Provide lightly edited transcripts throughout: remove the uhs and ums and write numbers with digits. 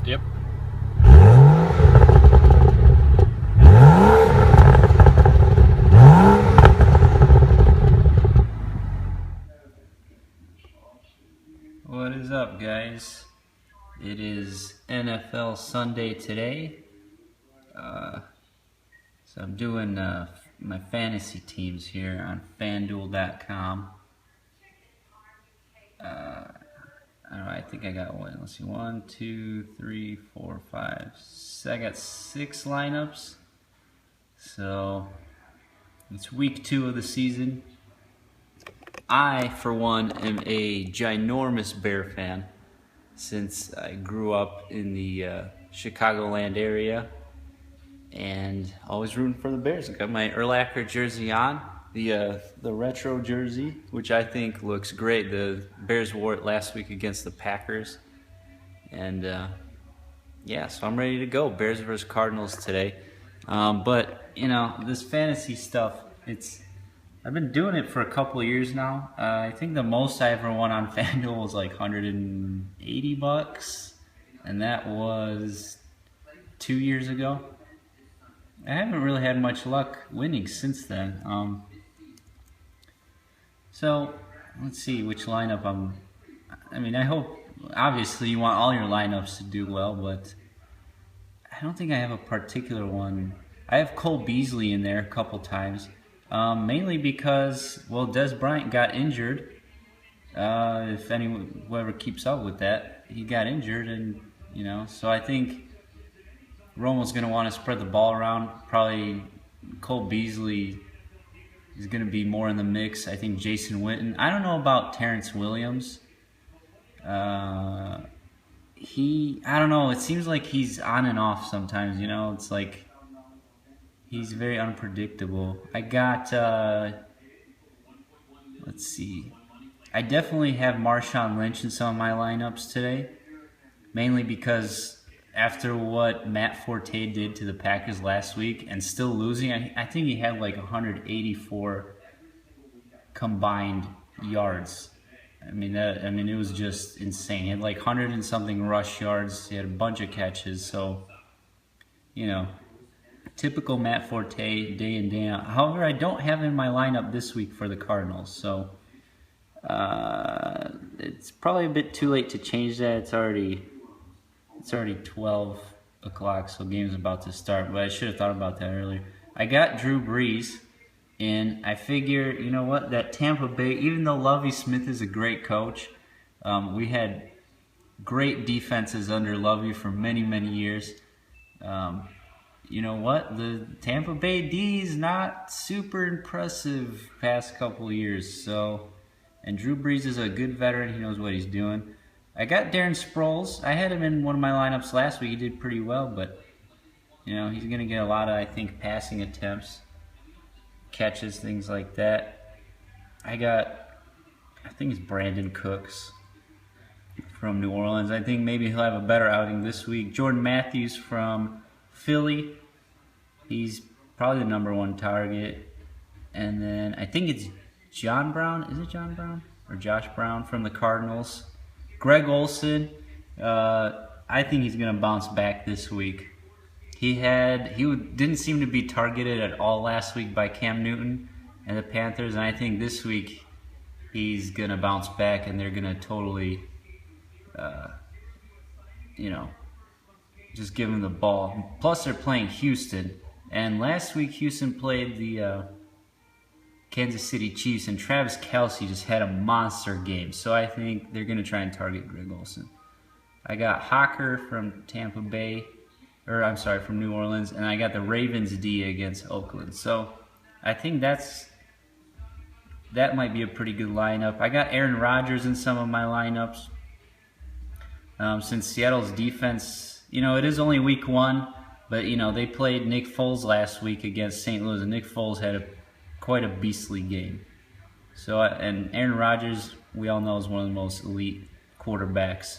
Yep. What is up, guys? It is NFL Sunday today. So I'm doing my fantasy teams here on FanDuel.com. I don't know, I think I got one. Let's see, 1, 2, 3, 4, 5. I got 6 lineups. So it's week 2 of the season. I, for one, am a ginormous Bear fan since I grew up in the Chicagoland area and always rooting for the Bears. I got my Urlacher jersey on, the retro jersey, which I think looks great. The Bears wore it last week against the Packers, and yeah, so I'm ready to go. Bears versus Cardinals today. But you know, this fantasy stuff, I've been doing it for a couple of years now. I think the most I ever won on FanDuel was like $180, and that was 2 years ago. I haven't really had much luck winning since then. So let's see which lineup I hope, obviously you want all your lineups to do well, but I don't think I have a particular one. I have Cole Beasley in there a couple times. Mainly because, well, Des Bryant got injured. If whoever keeps up with that, he got injured, and you know, so I think Romo's going to want to spread the ball around. Probably Cole Beasley is going to be more in the mix. I think Jason Witten. I don't know about Terrence Williams. I don't know. It seems like he's on and off sometimes. You know, it's like he's very unpredictable. I got, let's see. I definitely have Marshawn Lynch in some of my lineups today. Mainly because after what Matt Forte did to the Packers last week and still losing, I think he had like 184 combined yards. I mean, it was just insane. He had like 100 and something rush yards. He had a bunch of catches. So, you know, typical Matt Forte, day in, day out. However, I don't have him in my lineup this week for the Cardinals, so it's probably a bit too late to change that. It's already 12 o'clock, so game's about to start, but I should have thought about that earlier. I got Drew Brees, and I figure, you know what, that Tampa Bay, even though Lovie Smith is a great coach, we had great defenses under Lovie for many, many years. You know what? The Tampa Bay D is not super impressive past couple of years. So, and Drew Brees is a good veteran. He knows what he's doing. I got Darren Sproles. I had him in one of my lineups last week. He did pretty well, but you know, he's going to get a lot of, I think, passing attempts, catches, things like that. I think it's Brandon Cooks from New Orleans. I think maybe he'll have a better outing this week. Jordan Matthews from Philly, he's probably the #1 target. And then I think it's John Brown. Is it John Brown or Josh Brown from the Cardinals? Greg Olsen, I think he's going to bounce back this week. He didn't seem to be targeted at all last week by Cam Newton and the Panthers, and I think this week he's going to bounce back and they're going to totally, you know, just give him the ball. Plus, they're playing Houston, and last week Houston played the Kansas City Chiefs, and Travis Kelce just had a monster game. So I think they're going to try and target Greg Olsen. I got Hawker from from New Orleans, and I got the Ravens D against Oakland. So I think that might be a pretty good lineup. I got Aaron Rodgers in some of my lineups. Since Seattle's defense, you know, it is only week 1, but, you know, they played Nick Foles last week against St. Louis, and Nick Foles had quite a beastly game. So, and Aaron Rodgers, we all know, is one of the most elite quarterbacks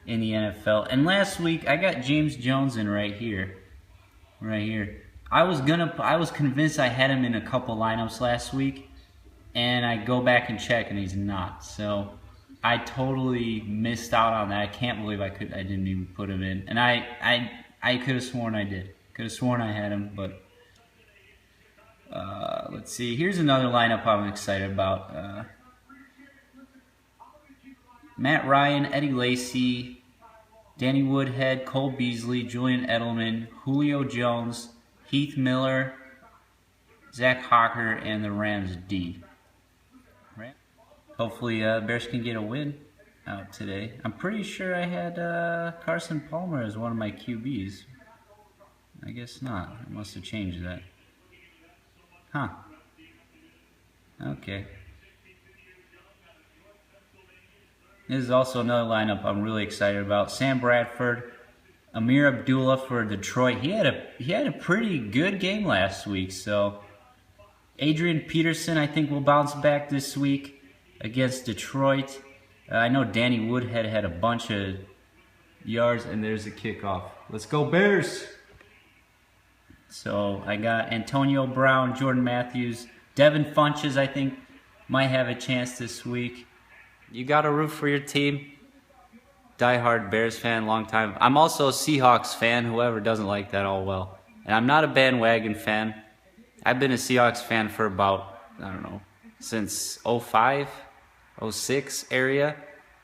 in the NFL. And last week, I got James Jones in right here. I was convinced I had him in a couple lineups last week, and I go back and check, and he's not. So I totally missed out on that. I can't believe I didn't even put him in. And I could have sworn I did. Could have sworn I had him, but let's see. Here's another lineup I'm excited about. Matt Ryan, Eddie Lacy, Danny Woodhead, Cole Beasley, Julian Edelman, Julio Jones, Heath Miller, Zach Hawker, and the Rams D. Hopefully Bears can get a win out today. I'm pretty sure I had Carson Palmer as one of my QBs. I guess not. I must have changed that. Huh. Okay. This is also another lineup I'm really excited about. Sam Bradford, Amir Abdullah for Detroit. He had a pretty good game last week. So Adrian Peterson, I think, will bounce back this week against Detroit. I know Danny Woodhead had a bunch of yards, and there's the kickoff. Let's go Bears! So I got Antonio Brown, Jordan Matthews, Devin Funches, I think, might have a chance this week. You got to root for your team. Die-hard Bears fan, long time. I'm also a Seahawks fan, whoever doesn't like that all well. And I'm not a bandwagon fan. I've been a Seahawks fan for about, I don't know, since 05, 06 area.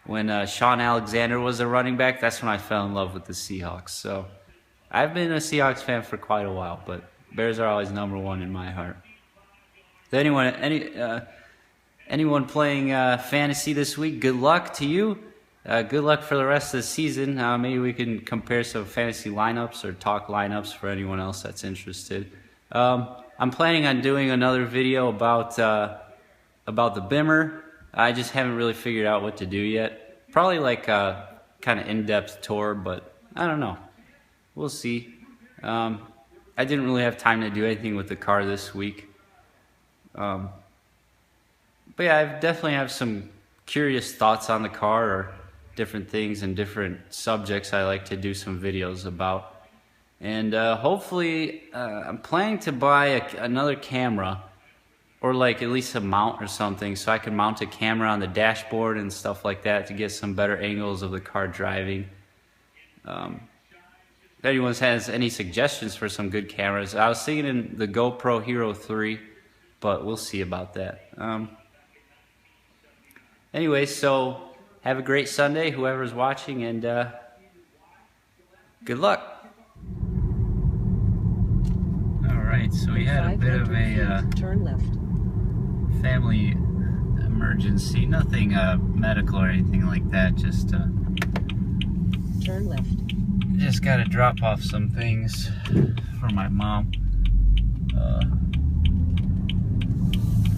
When Sean Alexander was a running back, that's when I fell in love with the Seahawks. So I've been a Seahawks fan for quite a while, but Bears are always number one in my heart. So anyone playing fantasy this week, good luck to you. Good luck for the rest of the season. Maybe we can compare some fantasy lineups or talk lineups for anyone else that's interested. I'm planning on doing another video about the Bimmer. I just haven't really figured out what to do yet. Probably like a kind of in-depth tour, but I don't know. We'll see. I didn't really have time to do anything with the car this week. But yeah, I definitely have some curious thoughts on the car or different things and different subjects I like to do some videos about. And hopefully, I'm planning to buy another camera, or like at least a mount or something, so I can mount a camera on the dashboard and stuff like that to get some better angles of the car driving. If anyone has any suggestions for some good cameras, I was thinking in the GoPro Hero 3, but we'll see about that. Anyway, so have a great Sunday, whoever's watching, and good luck. Alright, so we had a bit of a turn left. Family emergency. Nothing medical or anything like that, just turn left. Just gotta drop off some things for my mom.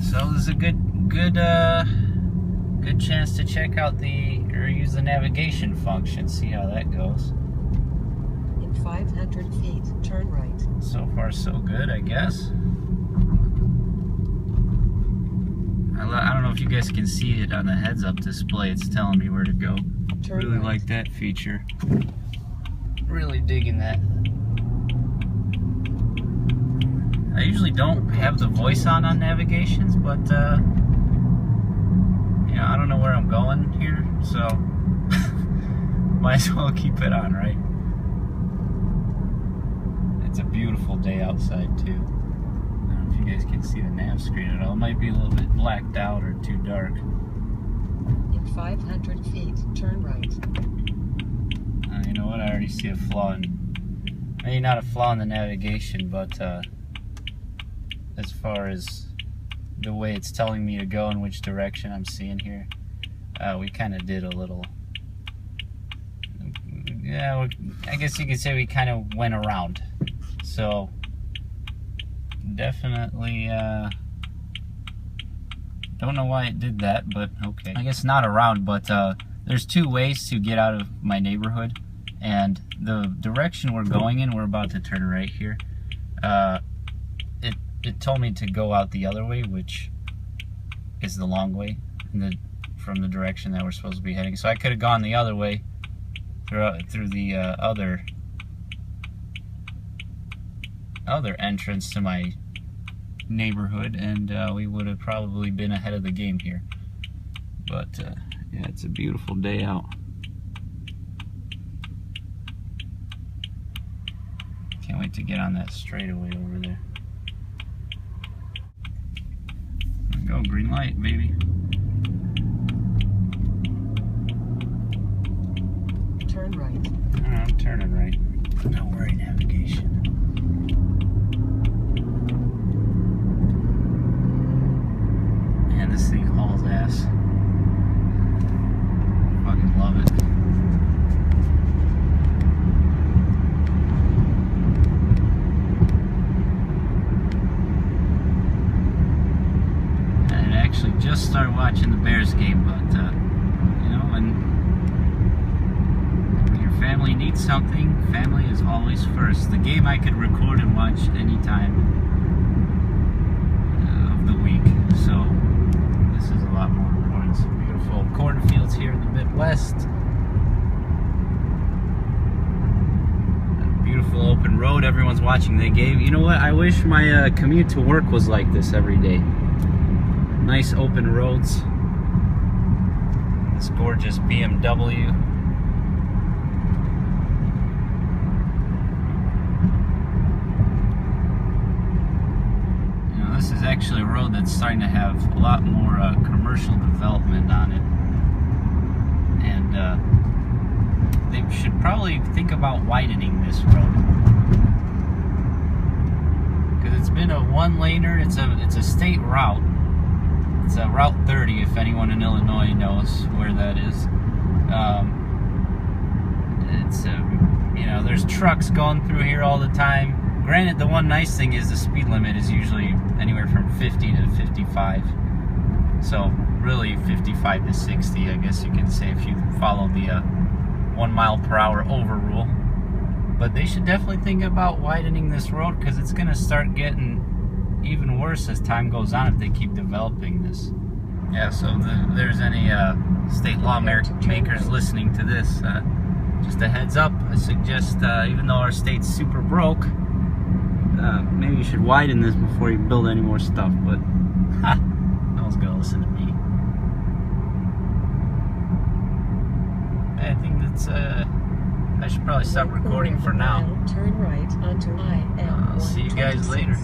So this is a good chance to check out use the navigation function, see how that goes. In 500 feet, turn right. So far so good, I guess. I don't know if you guys can see it on the heads-up display. It's telling me where to go. Turn really right. like that feature. Really digging that. I usually don't have the voice on navigations, but I don't know where I'm going here, so might as well keep it on, right? It's a beautiful day outside too. I don't know if you guys can see the nav screen at all. It might be a little bit blacked out or too dark. In 500 feet, turn right. You know what? I already see a flaw maybe not a flaw in the navigation, but as far as the way it's telling me to go and which direction I'm seeing here, we kind of did a little, I guess you could say we kind of went around. So definitely don't know why it did that, but okay. I guess not around, but there's two ways to get out of my neighborhood, and the direction we're going in, we're about to turn right here. It told me to go out the other way, which is the long way from the direction that we're supposed to be heading. So I could have gone the other way through the other entrance to my neighborhood, and we would have probably been ahead of the game here. But Yeah, it's a beautiful day out. Can't wait to get on that straightaway over there. There we go, green light, baby. Turn right. I'm turning right. Don't worry, navigation. Man, this thing hauls ass. Fucking love it. I actually just started watching the Bears game, but you know, when your family needs something, family is always first. The game I could record and watch anytime of the week, so this is a lot more important. Some beautiful cornfields here in the Midwest. A beautiful open road. Everyone's watching the game. You know what? I wish my commute to work was like this every day. Nice open roads. This gorgeous BMW. You know, this is actually a road that's starting to have a lot more commercial development on it. And they should probably think about widening this road. Because it's been a one-laner, it's a state route. It's Route 30, if anyone in Illinois knows where that is. It's you know, there's trucks going through here all the time. Granted, the one nice thing is the speed limit is usually anywhere from 50 to 55. So really 55 to 60, I guess you can say, if you follow the 1 mile per hour overrule. But they should definitely think about widening this road, because it's going to start getting even worse as time goes on if they keep developing this. Yeah, so there's any state lawmakers listening to this, just a heads up, I suggest, even though our state's super broke, maybe you should widen this before you build any more stuff, but no one's gonna listen to me. I think that's, I should probably stop recording for now. Turn right onto I'll see you guys later.